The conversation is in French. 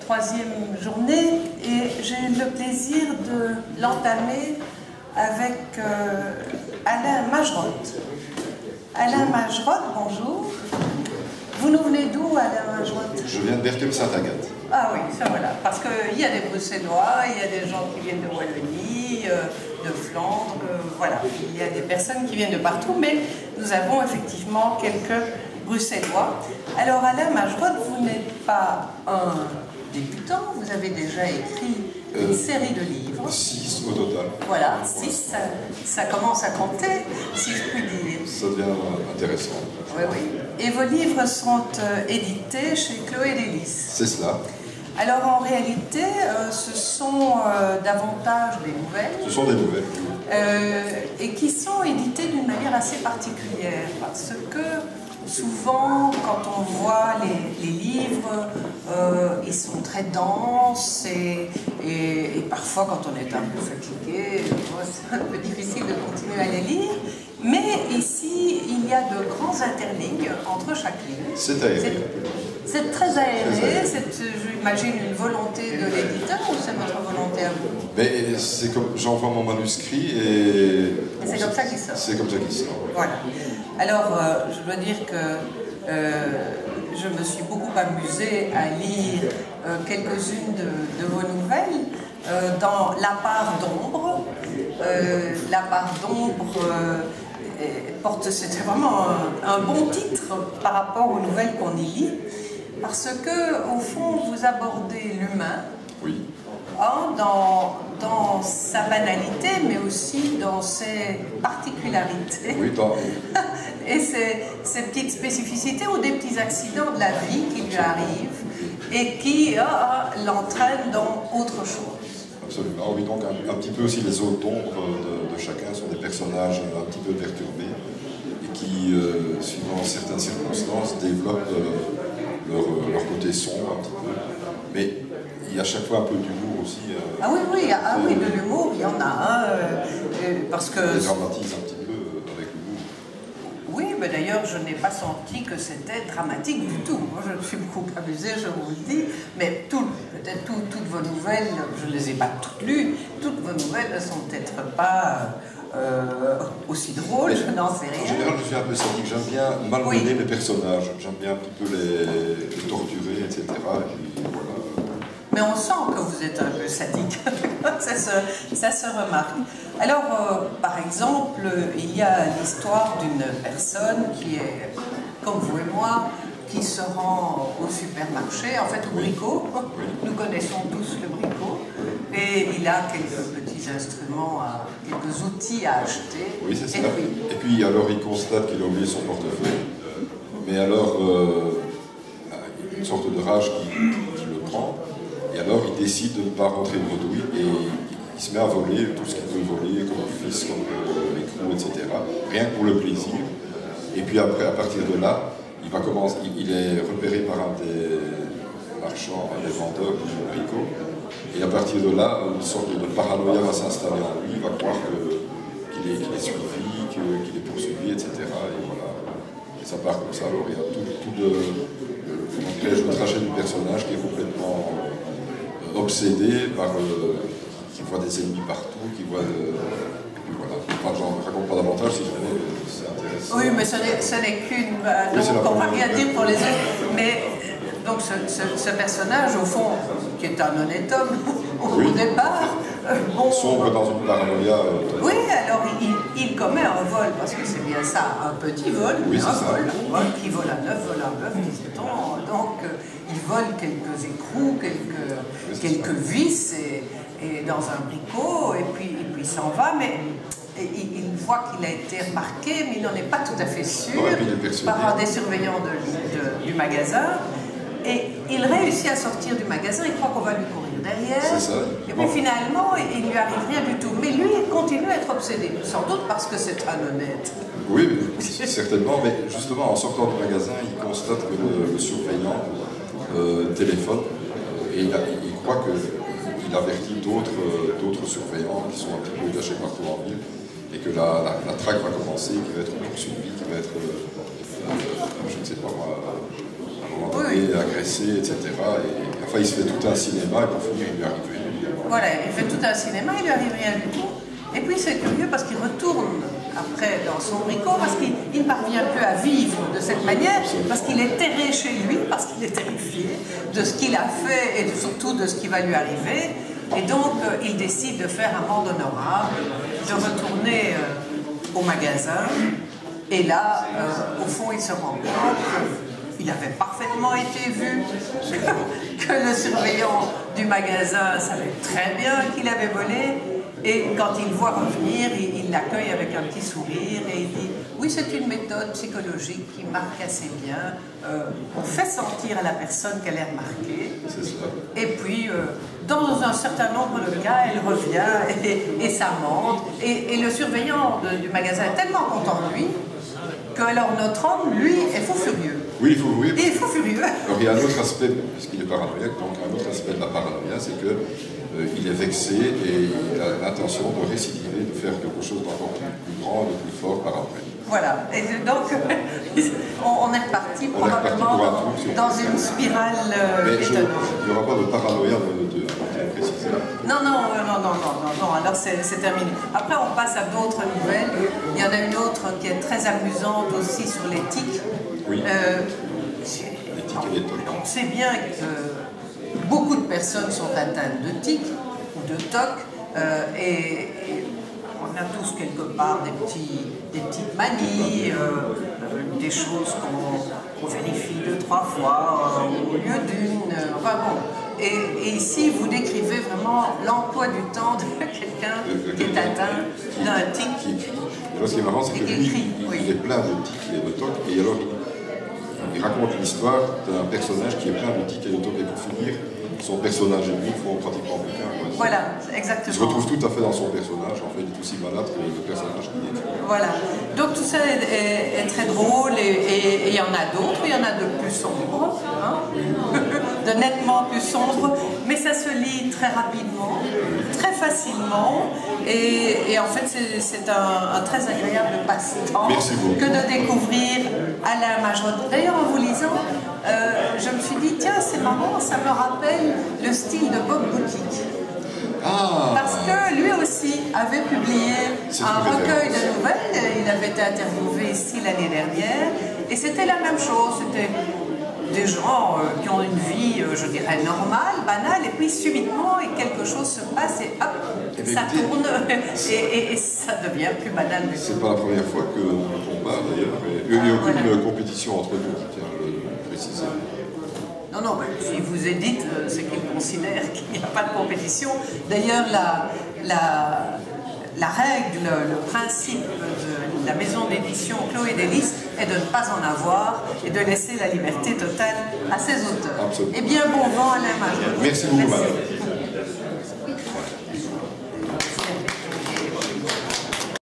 troisième journée et j'ai le plaisir de l'entamer avec Alain Magerotte. Alain Magerotte, bonjour. Vous nous venez d'où, Alain Magerotte? Je viens de Berthum-Sainte-Agathe. Ah oui, ça voilà, parce qu'il y a des Bruxellois, il y a des gens qui viennent de Wallonie, de Flandre, voilà, il y a des personnes qui viennent de partout, mais nous avons effectivement quelques Bruxellois. Alors Alain Magerotte, vous n'êtes pas un débutant, vous avez déjà écrit une série de livres. 6 au total. Voilà, 6, ça commence à compter, si je puis dire. Ça devient intéressant. Oui, oui. Et vos livres sont édités chez Chloé Lélis. C'est cela. Alors en réalité, ce sont davantage des nouvelles. Ce sont des nouvelles. Et qui sont éditées d'une manière assez particulière, parce que souvent, quand on voit les livres, ils sont très denses et parfois, quand on est un peu fatigué, c'est un peu difficile de continuer à les lire. Mais ici, il y a de grands interlignes entre chaque livre. C'est aéré. C'est très aéré, j'imagine une volonté de l'éditeur ou c'est votre volonté à vous? Mais c'est comme j'envoie mon manuscrit et c'est comme ça qu'il sort. C'est comme ça qu'il sort. Oui. Voilà. Alors, je dois dire que je me suis beaucoup amusée à lire quelques-unes de vos nouvelles dans La part d'ombre. La part d'ombre c'était vraiment un bon titre par rapport aux nouvelles qu'on y lit, parce que au fond vous abordez l'humain, oui, dans sa banalité, mais aussi dans ses particularités, oui, et ses petites spécificités ou des petits accidents de la vie qui lui arrivent et qui l'entraînent dans autre chose. Absolument, oui, donc un petit peu aussi les zones d'ombre de chacun sont des personnages un petit peu perturbés et qui, suivant certaines circonstances, développent leur côté sombre un petit peu. Mais il y a à chaque fois un peu d'humour aussi. Ah oui, oui, oui, de l'humour, il y en a parce que... On les dramatise un petit peu avec l'humour. Oui, mais d'ailleurs, je n'ai pas senti que c'était dramatique du tout. Moi, je me suis beaucoup amusée, je vous le dis, mais peut-être toutes vos nouvelles, je ne les ai pas toutes lues, toutes vos nouvelles ne sont peut-être pas aussi drôles, je n'en sais rien. En général, je suis un peu sadique, j'aime bien malmener mes personnages, j'aime bien un petit peu les torturer, etc. Et puis, voilà. Mais on sent que vous êtes un peu sadique, ça se remarque. Alors, par exemple, il y a l'histoire d'une personne qui est, comme vous et moi, qui se rend au supermarché, en fait au Brico. Nous connaissons tous le Brico. Et il a quelques petits instruments, quelques outils à acheter. Oui, c'est ça. Et puis alors il constate qu'il a oublié son portefeuille. Mais alors, une sorte de rage qui le prend. Et alors il décide de ne pas rentrer bredouille et il se met à voler tout ce qu'il peut voler, comme le fils, comme les clous, etc. Rien que pour le plaisir. Et puis après, à partir de là, il est repéré par un des marchands, un des vendeurs du Brico. Et à partir de là, une sorte de paranoïa va s'installer en lui, il va croire qu'il est suivi, qu'il est poursuivi, etc. Et voilà. Et ça part comme ça. Alors il y a tout le trajet du personnage qui est complètement obsédé par... qui voit des ennemis partout, qui voit... Et puis voilà. Enfin, j'en raconte pas davantage si jamais c'est intéressant. Oui, mais ce n'est qu'une... donc on ne va rien dire pour les autres. Mais donc ce personnage, au fond, qui est un honnête homme, au départ... sombre dans une paranoïa... oui, alors il commet un vol, parce que c'est bien ça, un petit vol, oui, un vol qui vole à neuf, disait-on. Donc il vole quelques écrous, quelques vis et dans un bricot, et puis il s'en va, mais il voit qu'il a été remarqué, mais il n'en est pas tout à fait sûr, par un des surveillants du magasin. Et il réussit à sortir du magasin, il croit qu'on va lui courir derrière. C'est ça. Et puis finalement, il ne lui arrive rien du tout. Mais lui, il continue à être obsédé, sans doute parce que c'est un honnête. Oui, certainement, mais justement, en sortant du magasin, il constate que le surveillant téléphone et il croit qu'il avertit d'autres surveillants qui sont un petit peu cachés partout en ville et que la traque va commencer, qu'il va être poursuivi, qu'il va être, je ne sais pas moi, agressé, etc. Et enfin, il se fait tout un cinéma et pour finir, il lui arrive rien. Voilà, il fait tout un cinéma, il lui arrive rien du tout. Et puis c'est curieux parce qu'il retourne après dans son bricot, parce qu'il ne parvient plus à vivre de cette manière, parce qu'il est terré chez lui, parce qu'il est terrifié de ce qu'il a fait et surtout de ce qui va lui arriver. Et donc il décide de faire un monde honorable, de retourner au magasin. Et là, au fond, il se rend compte qu'il avait parfaitement été vu, que le surveillant du magasin savait très bien qu'il avait volé. Et quand il le voit revenir, il l'accueille avec un petit sourire et il dit « Oui, c'est une méthode psychologique qui marque assez bien. On fait sentir à la personne qu'elle est remarquée. Et puis, dans un certain nombre de cas, elle revient et ça monte. Et le surveillant du magasin est tellement content de lui que alors notre homme, lui, est fou furieux. Oui, il faut oui. Il est fou furieux. Alors il y a un autre aspect, puisqu'il est paranoïaque, donc un autre aspect de la paranoïa, c'est que il est vexé et il a l'intention de récidiver, de faire quelque chose d'encore plus grand, de plus fort par après. Voilà, et donc on est reparti probablement dans une spirale étonnante. Il n'y aura pas de paranoïa de préciser. Non, alors c'est terminé. Après on passe à d'autres nouvelles. Il y en a une autre qui est très amusante aussi sur l'éthique. Oui, l'éthique et les tocs. On sait bien que beaucoup de personnes sont atteintes de tics ou de tocs et on a tous quelque part des petites manies, des choses qu'on vérifie 2-3 fois au lieu d'une. Enfin bon. Et ici, vous décrivez vraiment l'emploi du temps de quelqu'un qui est atteint d'un tic. Alors, ce qui est marrant, c'est que lui, il est plein de tics et de tocs, et alors il raconte l'histoire d'un personnage qui est plein de tics et de tocs, et pour finir, son personnage et lui font pratiquement plus qu'un. Voilà, exactement. Il se retrouve tout à fait dans son personnage, en fait, il est aussi malade que le personnage qui est. Voilà, donc tout ça est très drôle et il y en a d'autres, il y en a de plus sombres, hein, de nettement plus sombres, mais ça se lit très rapidement, très facilement et en fait c'est un très agréable passe-temps que de découvrir Alain Majotte. D'ailleurs en vous lisant, je me suis dit tiens c'est marrant, ça me rappelle le style de Bob Boutique. Parce que lui aussi avait publié un recueil de nouvelles, il avait été interviewé ici l'année dernière, et c'était la même chose, c'était des gens qui ont une vie, je dirais, normale, banale, et puis subitement, quelque chose se passe et hop, ça tourne, et ça devient plus banal. C'est pas la première fois qu'on parle d'ailleurs, il n'y a aucune compétition entre nous, je tiens à le préciser. Non, si vous édite, c'est qu'il considère qu'il n'y a pas de compétition. D'ailleurs, la règle, le principe de la maison d'édition Chloé Délices est de ne pas en avoir et de laisser la liberté totale à ses auteurs. Absolument. Eh bien, bon vent Alain Majotte. Merci beaucoup, madame.